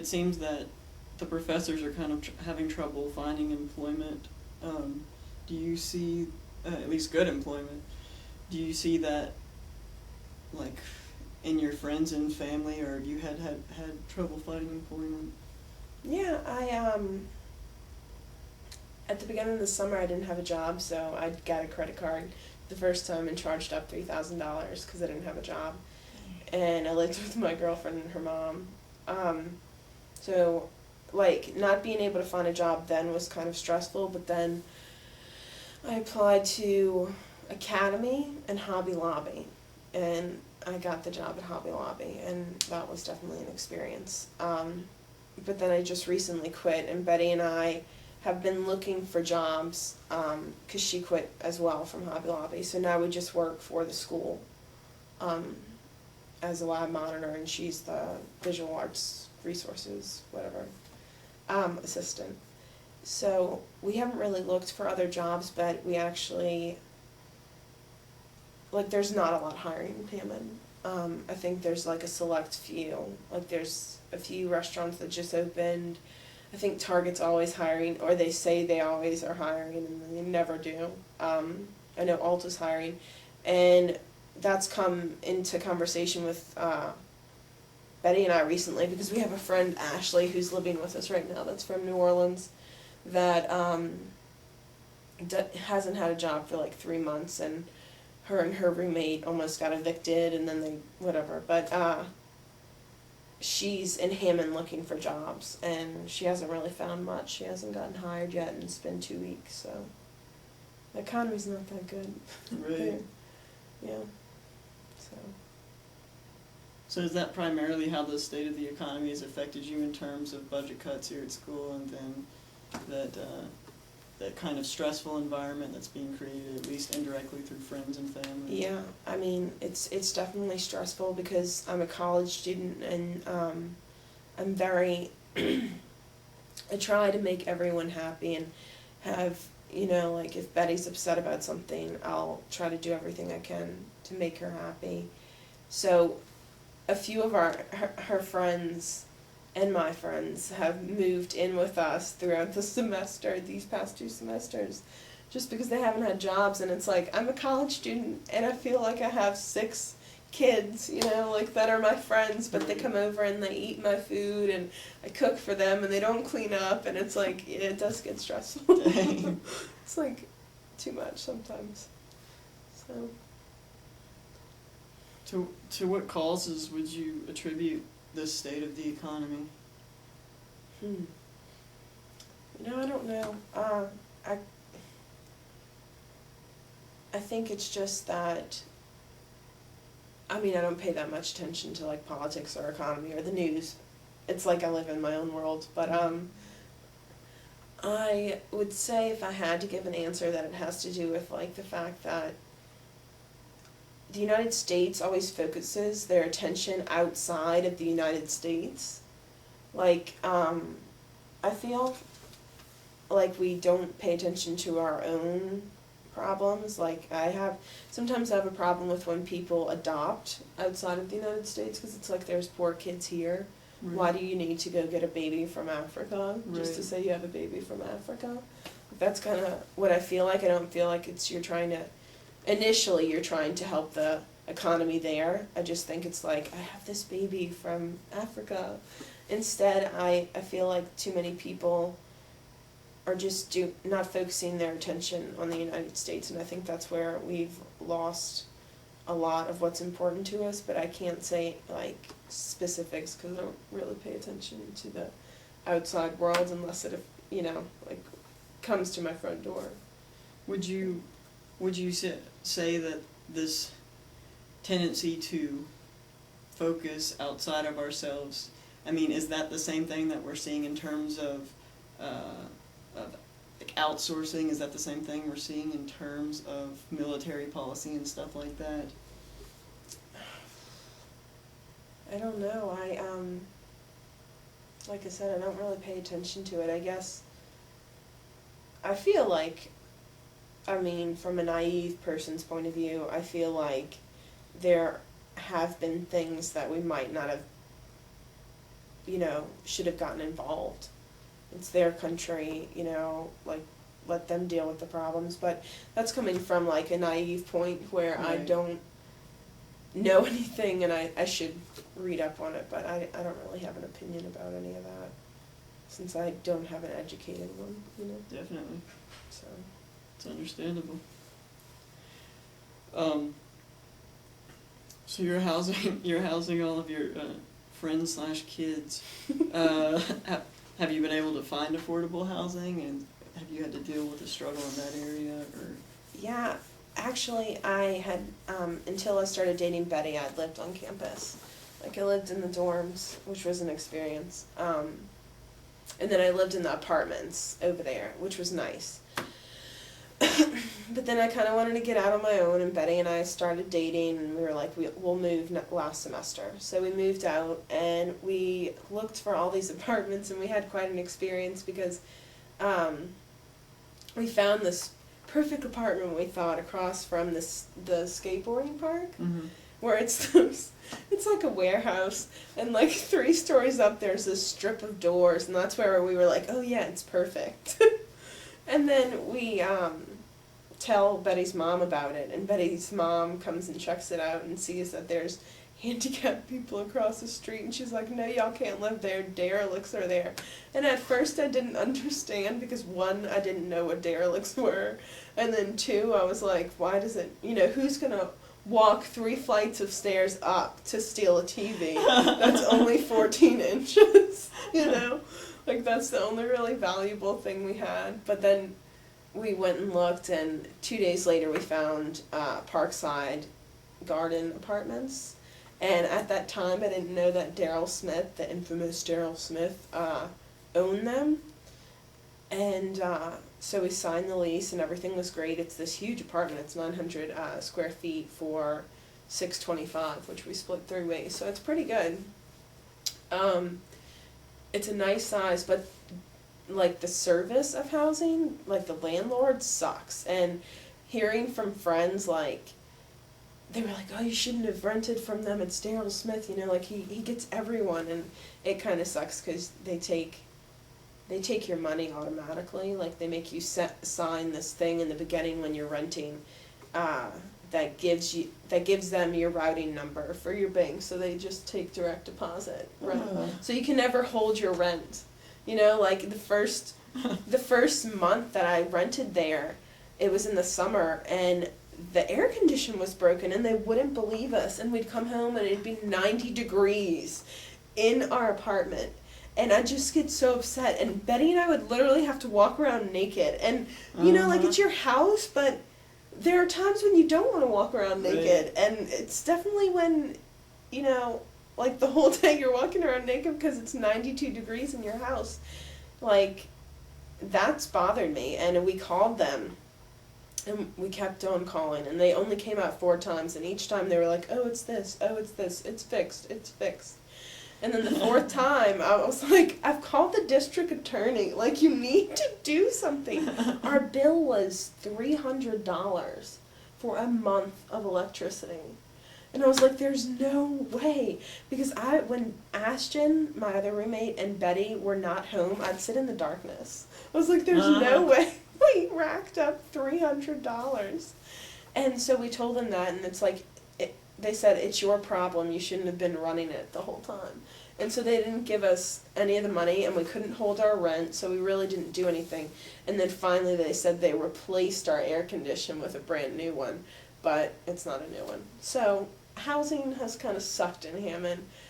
it seems that the professors are kind of having trouble finding employment. Do you see, at least good employment, do you see that, like, in your friends and family, or you had trouble finding employment? Yeah, at the beginning of the summer I didn't have a job, so I got a credit card the first time and charged up $3,000 because I didn't have a job. And I lived with my girlfriend and her mom. So, like, not being able to find a job then was kind of stressful, but then I applied to Academy and Hobby Lobby, and I got the job at Hobby Lobby, and that was definitely an experience. But then I just recently quit, and Betty and I have been looking for jobs because she quit as well from Hobby Lobby. So now we just work for the school as a lab monitor, and she's the visual arts resources, whatever, assistant. So we haven't really looked for other jobs, but we actually, like, there's not a lot hiring in Hammond. I think there's like a select few. Like, there's a few restaurants that just opened. I think Target's always hiring, or they say they always are hiring, and then they never do. I know Ulta's hiring, and that's come into conversation with Betty and I recently, because we have a friend, Ashley, who's living with us right now, that's from New Orleans, that hasn't had a job for like 3 months, and her roommate almost got evicted, and then they, whatever, but she's in Hammond looking for jobs, and she hasn't really found much. She hasn't gotten hired yet, and it's been 2 weeks, so the economy's not that good. Right. Yeah. So. So is that primarily how the state of the economy has affected you in terms of budget cuts here at school, and then that kind of stressful environment that's being created, at least indirectly, through friends and family? Yeah, I mean, it's definitely stressful because I'm a college student, and I'm very I try to make everyone happy and have, like, if Betty's upset about something, I'll try to do everything I can to make her happy. So a few of her friends and my friends have moved in with us throughout the semester, these past 2 semesters, just because they haven't had jobs, and it's like, I'm a college student, and I feel like I have 6 kids, like, that are my friends, but they come over and they eat my food, and I cook for them, and they don't clean up, and it's like, it does get stressful. It's like, too much sometimes, so. To what causes would you attribute this state of the economy? I don't know. I think it's just that, I mean, I don't pay that much attention to, like, politics or economy or the news. It's like I live in my own world. But I would say, if I had to give an answer, that it has to do with, like, the fact that the United States always focuses their attention outside of the United States. Like, I feel like we don't pay attention to our own problems. Like, sometimes I have a problem with when people adopt outside of the United States, because it's like, there's poor kids here. Right. Why do you need to go get a baby from Africa just Right. to say you have a baby from Africa? That's kind of what I feel like. I don't feel like initially you're trying to help the economy there. I just think it's like, I have this baby from Africa. Instead, I feel like too many people are just not focusing their attention on the United States, and I think that's where we've lost a lot of what's important to us, but I can't say, like, specifics, because I don't really pay attention to the outside world unless it, like, comes to my front door. Would you say that this tendency to focus outside of ourselves, I mean, is that the same thing that we're seeing in terms of like, outsourcing? Is that the same thing we're seeing in terms of military policy and stuff like that? I don't know. Like I said, I don't really pay attention to it. I guess I feel like, I mean, from a naive person's point of view, I feel like there have been things that we might not have should have gotten involved. It's their country, like, let them deal with the problems. But that's coming from, like, a naive point where I Right. don't know anything and I should read up on it, but I don't really have an opinion about any of that since I don't have an educated one, Definitely. so. It's understandable. So you're housing all of your friends / kids. Have you been able to find affordable housing, and have you had to deal with a struggle in that area, or? Yeah, actually, I had, until I started dating Betty, I'd lived on campus. Like, I lived in the dorms, which was an experience. And then I lived in the apartments over there, which was nice. But then I kind of wanted to get out on my own, and Betty and I started dating, and we were like, we'll move last semester. So we moved out, and we looked for all these apartments, and we had quite an experience because we found this perfect apartment, we thought, across from the skateboarding park, Mm-hmm. where it's like a warehouse, and like 3 stories up there's this strip of doors, and that's where we were like, oh yeah, it's perfect. And then we tell Betty's mom about it, and Betty's mom comes and checks it out and sees that there's handicapped people across the street, and she's like, no, y'all can't live there, derelicts are there. And at first I didn't understand because 1, I didn't know what derelicts were, and then 2, I was like, why does it, who's gonna walk 3 flights of stairs up to steal a TV that's only 14 inches, Like, that's the only really valuable thing we had. But then we went and looked, and 2 days later we found Parkside Garden Apartments. And at that time I didn't know that Daryl Smith, the infamous Daryl Smith, owned them. And so we signed the lease, and everything was great. It's this huge apartment. It's 900 square feet for $625, which we split 3 ways. So it's pretty good. It's a nice size, but like the service of housing, like the landlord sucks. And hearing from friends, like, they were like, oh, you shouldn't have rented from them, it's Daryl Smith, like he gets everyone, and it kind of sucks because they take your money automatically. Like, they make you sign this thing in the beginning when you're renting that gives them your routing number for your bank, so they just take direct deposit rent. So you can never hold your rent. Like the first month that I rented there, it was in the summer, and the air condition was broken, and they wouldn't believe us, and we'd come home and it'd be 90 degrees in our apartment. And I'd just get so upset, and Betty and I would literally have to walk around naked, and like, it's your house, but there are times when you don't want to walk around naked, right. And it's definitely when, like, the whole day you're walking around naked because it's 92 degrees in your house. Like, that's bothered me, and we called them, and we kept on calling, and they only came out 4 times, and each time they were like, oh, it's this, it's fixed. And then the 4th time, I was like, I've called the district attorney. Like, you need to do something. Our bill was $300 for a month of electricity. And I was like, there's no way. Because when Ashton, my other roommate, and Betty were not home, I'd sit in the darkness. I was like, there's no way. We racked up $300. And so we told them that, and it's like, they said, it's your problem, you shouldn't have been running it the whole time. And so they didn't give us any of the money, and we couldn't hold our rent, so we really didn't do anything. And then finally they said they replaced our air conditioner with a brand new one, but it's not a new one. So housing has kind of sucked in Hammond,